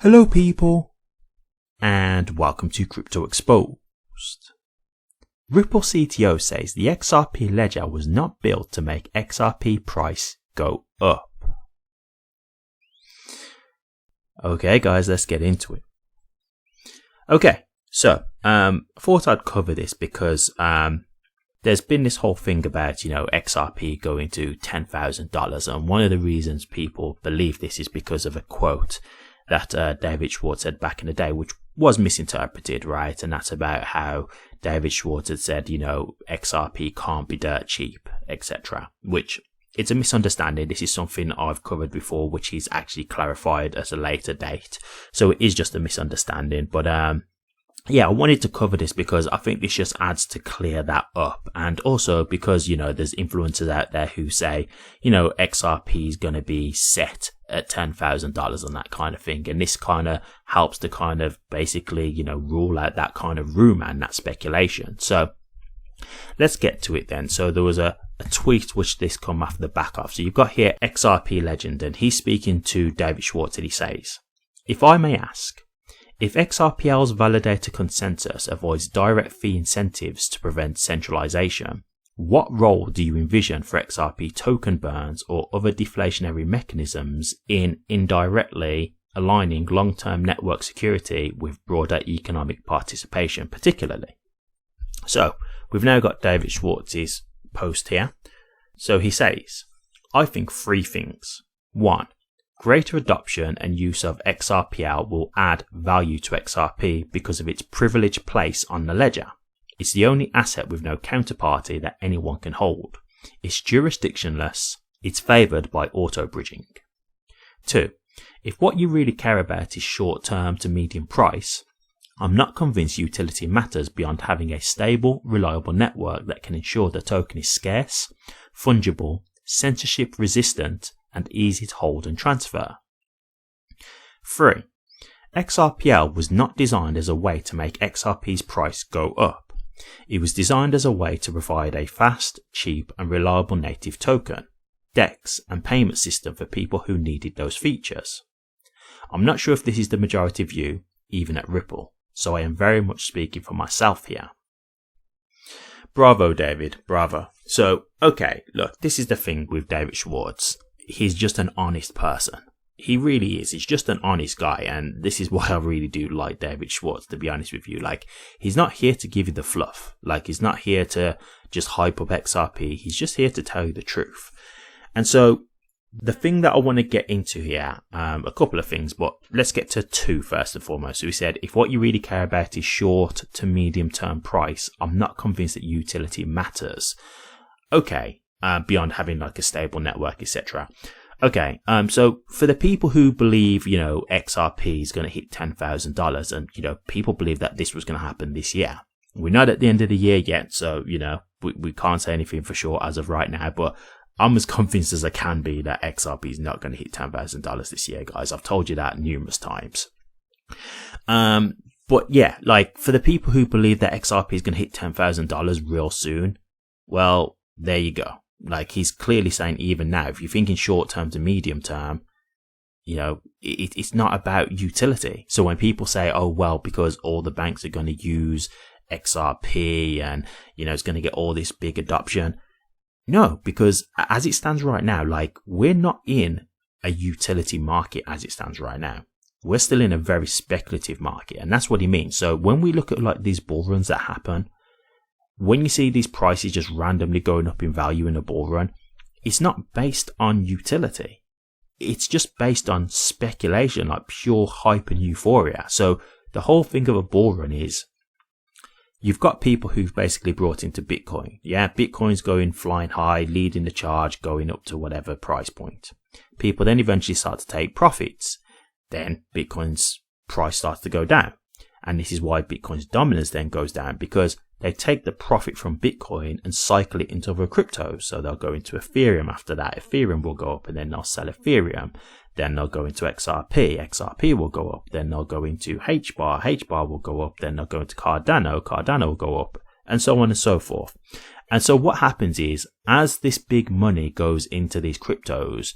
Hello people, and welcome to Crypto Exposed. Ripple CTO says the XRP ledger was not built to make XRP price go up. Okay guys, let's get into it. Okay, so I thought I'd cover this because there's been this whole thing about, XRP going to $10,000, and one of the reasons people believe this is because of a quote that David Schwartz said back in the day, which was misinterpreted, right? And that's about how David Schwartz had said, XRP can't be dirt cheap, etc. Which it's a misunderstanding. This is something I've covered before, which he's actually clarified at a later date. So it is just a misunderstanding. But yeah, I wanted to cover this because I think this just adds to clear that up. And also because, there's influencers out there who say, XRP is going to be set at $10,000 and that kind of thing. And this kind of helps to kind of basically, rule out that kind of rumor and that speculation. So let's get to it then. So there was a tweet which this come after the back of. So you've got here XRP legend, and he's speaking to David Schwartz, and he says, "If I may ask, if XRPL's validator consensus avoids direct fee incentives to prevent centralization, what role do you envision for XRP token burns or other deflationary mechanisms in indirectly aligning long-term network security with broader economic participation particularly?" So we've now got David Schwartz's post here. So he says, "I think three things. 1. Greater adoption and use of XRPL will add value to XRP because of its privileged place on the ledger. It's the only asset with no counterparty that anyone can hold. It's jurisdictionless. It's favored by auto-bridging. 2. If what you really care about is short-term to medium price, I'm not convinced utility matters beyond having a stable, reliable network that can ensure the token is scarce, fungible, censorship resistant, and easy to hold and transfer. 3. XRPL was not designed as a way to make XRP's price go up. It was designed as a way to provide a fast, cheap, and reliable native token, DEX, and payment system for people who needed those features. I'm not sure if this is the majority view, even at Ripple, so I am very much speaking for myself here." Bravo, David, bravo. So, okay, look, this is the thing with David Schwartz. He's just an honest person. He really is. He's just an honest guy. And this is why I really do like David Schwartz, to be honest with you. Like, he's not here to give you the fluff. Like, he's not here to just hype up XRP. He's just here to tell you the truth. And so the thing that I want to get into here, a couple of things, but let's get to two first and foremost. So he said, if what you really care about is short to medium term price, I'm not convinced that utility matters. Okay. Beyond having like a stable network, etc. Okay, so for the people who believe, XRP is going to hit $10,000, and, people believe that this was going to happen this year. We're not at the end of the year yet, so, we can't say anything for sure as of right now, but I'm as convinced as I can be that XRP is not going to hit $10,000 this year, guys. I've told you that numerous times. But yeah, like for the people who believe that XRP is going to hit $10,000 real soon, well, there you go. Like, he's clearly saying even now, if you're thinking short term to medium term, it's not about utility. So when people say, oh, well, because all the banks are going to use XRP and, it's going to get all this big adoption. No, because as it stands right now, like, we're not in a utility market as it stands right now. We're still in a very speculative market. And that's what he means. So when we look at like these bull runs that happen, when you see these prices just randomly going up in value in a bull run, it's not based on utility. It's just based on speculation, like pure hype and euphoria. So the whole thing of a bull run is you've got people who've basically brought into Bitcoin. Yeah, Bitcoin's going flying high, leading the charge, going up to whatever price point. People then eventually start to take profits. Then Bitcoin's price starts to go down. And this is why Bitcoin's dominance then goes down, because they take the profit from Bitcoin and cycle it into other cryptos. So they'll go into Ethereum after that. Ethereum will go up, and then they'll sell Ethereum. Then they'll go into XRP. XRP will go up. Then they'll go into HBAR. HBAR will go up. Then they'll go into Cardano. Cardano will go up, and so on and so forth. And so what happens is, as this big money goes into these cryptos,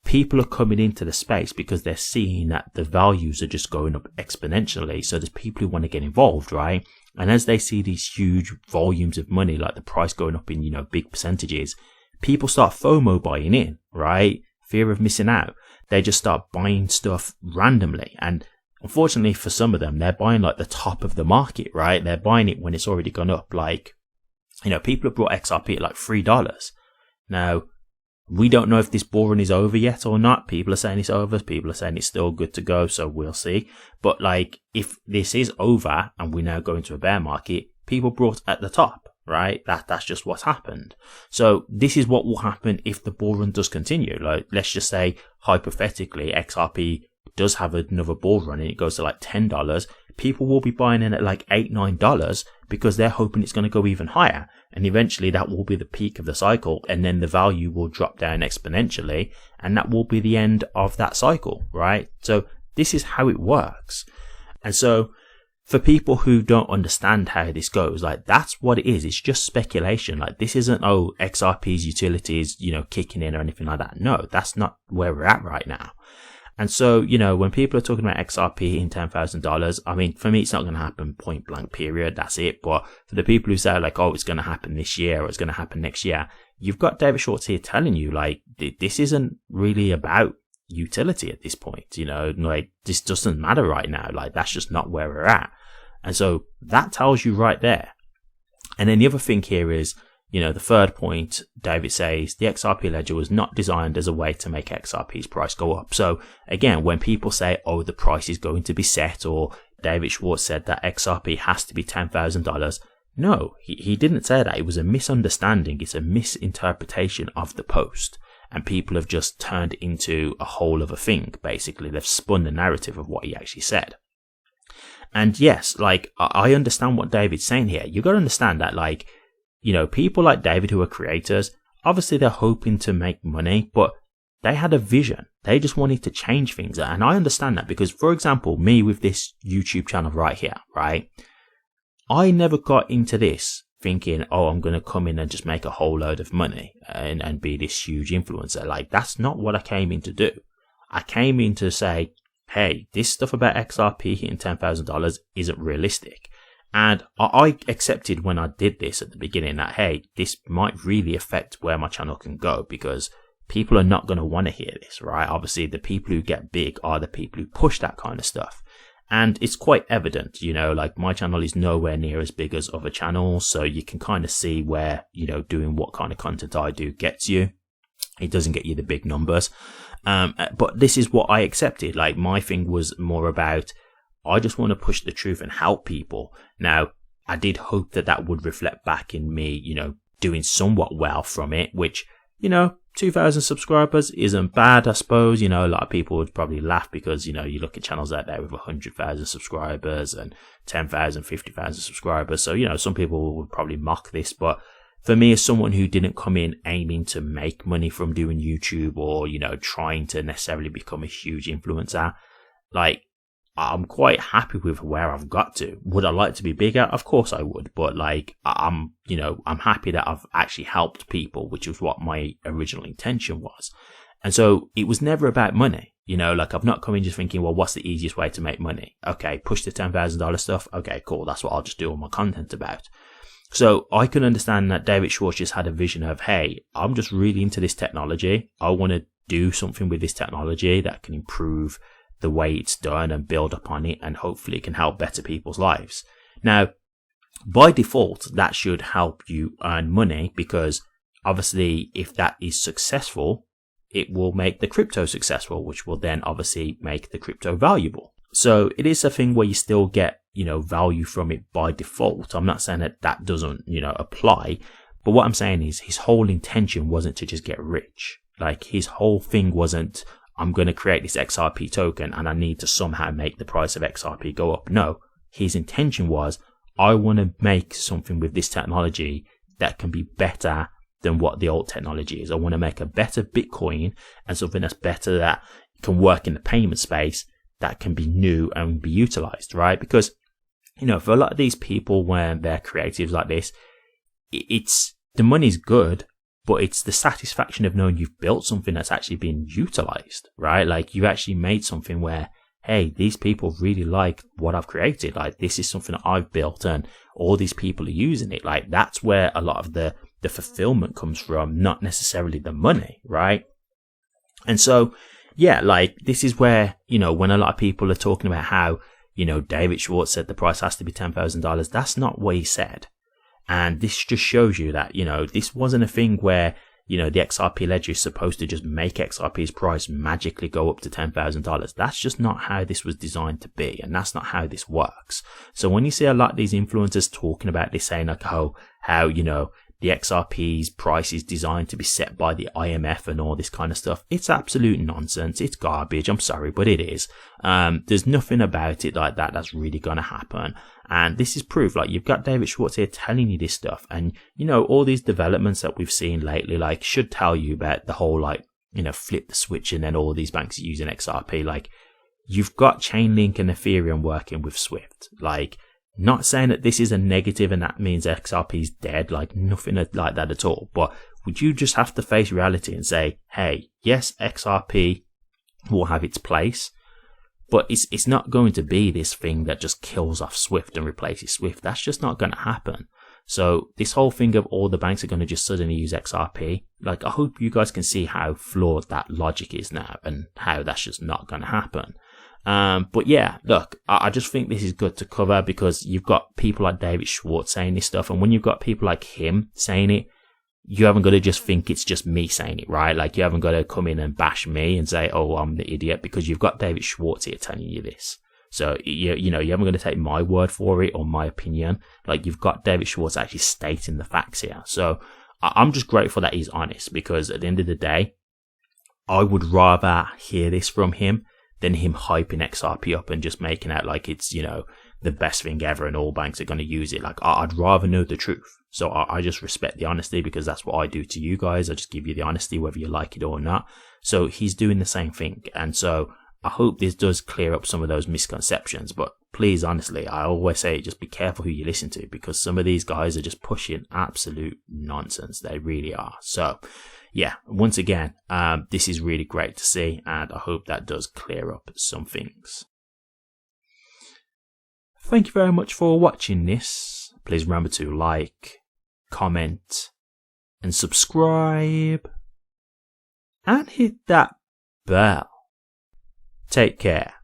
people are coming into the space because they're seeing that the values are just going up exponentially. So there's people who want to get involved, right? And as they see these huge volumes of money, like the price going up in, big percentages, people start FOMO buying in, right? Fear of missing out. They just start buying stuff randomly. And unfortunately for some of them, they're buying like the top of the market, right? They're buying it when it's already gone up. Like, people have brought XRP at like $3. Now, we don't know if this bull run is over yet or not. People are saying it's over. People are saying it's still good to go. So we'll see. But like, if this is over and we now go into a bear market, people brought at the top, right? That's just what's happened. So this is what will happen if the bull run does continue. Like, let's just say hypothetically, XRP does have another bull run and it goes to like $10. People will be buying in at like $8, $9 because they're hoping it's going to go even higher. And eventually that will be the peak of the cycle. And then the value will drop down exponentially. And that will be the end of that cycle, right? So this is how it works. And so for people who don't understand how this goes, like that's what it is. It's just speculation. Like this isn't, XRP's utilities, kicking in or anything like that. No, that's not where we're at right now. And so, when people are talking about XRP in $10,000, I mean, for me, it's not going to happen point blank period. That's it. But for the people who say like, it's going to happen this year or it's going to happen next year, you've got David Schwartz here telling you like, this isn't really about utility at this point. Like this doesn't matter right now. Like that's just not where we're at. And so that tells you right there. And then the other thing here is, the third point, David says the XRP ledger was not designed as a way to make XRP's price go up. So again, when people say, the price is going to be set, or David Schwartz said that XRP has to be $10,000. No, he didn't say that. It was a misunderstanding. It's a misinterpretation of the post. And people have just turned into a whole other thing. Basically, they've spun the narrative of what he actually said. And yes, like I understand what David's saying here. You got to understand that like, people like David who are creators, obviously they're hoping to make money, but they had a vision. They just wanted to change things. And I understand that because, for example, me with this YouTube channel right here, right? I never got into this thinking, I'm going to come in and just make a whole load of money and be this huge influencer. Like, that's not what I came in to do. I came in to say, hey, this stuff about XRP hitting $10,000 isn't realistic. And I accepted when I did this at the beginning that, hey, this might really affect where my channel can go because people are not going to want to hear this, right? Obviously, the people who get big are the people who push that kind of stuff. And it's quite evident, like my channel is nowhere near as big as other channels. So you can kind of see where, doing what kind of content I do gets you. It doesn't get you the big numbers. But this is what I accepted. Like my thing was more about, I just want to push the truth and help people. Now, I did hope that would reflect back in me, doing somewhat well from it, which, 2,000 subscribers isn't bad, I suppose. A lot of people would probably laugh because, you look at channels out there with 100,000 subscribers and 10,000, 50,000 subscribers. So, some people would probably mock this. But for me, as someone who didn't come in aiming to make money from doing YouTube or, trying to necessarily become a huge influencer, like, I'm quite happy with where I've got to. Would I like to be bigger? Of course I would. But like, I'm happy that I've actually helped people, which was what my original intention was. And so it was never about money. Like I've not come in just thinking, well, what's the easiest way to make money? Okay, push the $10,000 stuff. Okay, cool. That's what I'll just do all my content about. So I can understand that David Schwartz just had a vision of, hey, I'm just really into this technology. I want to do something with this technology that can improve the way it's done and build upon it, and hopefully it can help better people's lives. Now, by default, that should help you earn money because obviously if that is successful, it will make the crypto successful, which will then obviously make the crypto valuable. So it is a thing where you still get, value from it by default. I'm not saying that doesn't, apply, but what I'm saying is his whole intention wasn't to just get rich. Like his whole thing wasn't, I'm going to create this XRP token and I need to somehow make the price of XRP go up. No, his intention was, I want to make something with this technology that can be better than what the old technology is. I want to make a better Bitcoin and something that's better that can work in the payment space that can be new and be utilized, right? Because, for a lot of these people when they're creatives like this, it's the money's good. but it's the satisfaction of knowing you've built something that's actually been utilized, right? Like you've actually made something where, hey, these people really like what I've created. Like this is something that I've built and all these people are using it. Like that's where a lot of the fulfillment comes from, not necessarily the money, right? And so, yeah, like this is where, you know, when a lot of people are talking about how, you know, David Schwartz said the price has to be $10,000, that's not what he said. And this just shows you that, you know, this wasn't a thing where, you know, the XRP ledger is supposed to just make XRP's price magically go up to $10,000. That's just not how this was designed to be. And that's not how this works. So when you see a lot of these influencers talking about this, saying like, how, you know, the XRP's price is designed to be set by the IMF and all this kind of stuff, it's absolute nonsense. It's garbage. I'm sorry, but it is. There's nothing about it like that that's really going to happen. And this is proof. Like, you've got David Schwartz here telling you this stuff. And, you know, all these developments that we've seen lately, like, should tell you about the whole, like, you know, flip the switch and then all these banks are using XRP. Like, you've got Chainlink and Ethereum working with Swift. Like, not saying that this is a negative and that means XRP is dead, like nothing like that at all. But would you just have to face reality and say, hey, yes, XRP will have its place, but it's not going to be this thing that just kills off Swift and replaces Swift. That's just not going to happen. So this whole thing of all the banks are going to just suddenly use XRP, like I hope you guys can see how flawed that logic is now and how that's just not going to happen. But yeah, look, I just think this is good to cover because you've got people like David Schwartz saying this stuff. And when you've got people like him saying it, you haven't got to just think it's just me saying it, right? Like you haven't got to come in and bash me and say, oh, I'm the idiot, because you've got David Schwartz here telling you this. So, you know, you haven't got to take my word for it or my opinion. Like you've got David Schwartz actually stating the facts here. So I'm just grateful that he's honest, because at the end of the day, I would rather hear this from him than him hyping XRP up and just making out like it's, you know, the best thing ever and all banks are going to use it. Like, I'd rather know the truth. So I just respect the honesty, because that's what I do to you guys. I just give you the honesty, whether you like it or not. So he's doing the same thing. And so I hope this does clear up some of those misconceptions. But please, honestly, I always say just be careful who you listen to, because some of these guys are just pushing absolute nonsense. They really are. So yeah, once again, this is really great to see, and I hope that does clear up some things. Thank you very much for watching this. Please remember to like, comment, and subscribe, and hit that bell. Take care.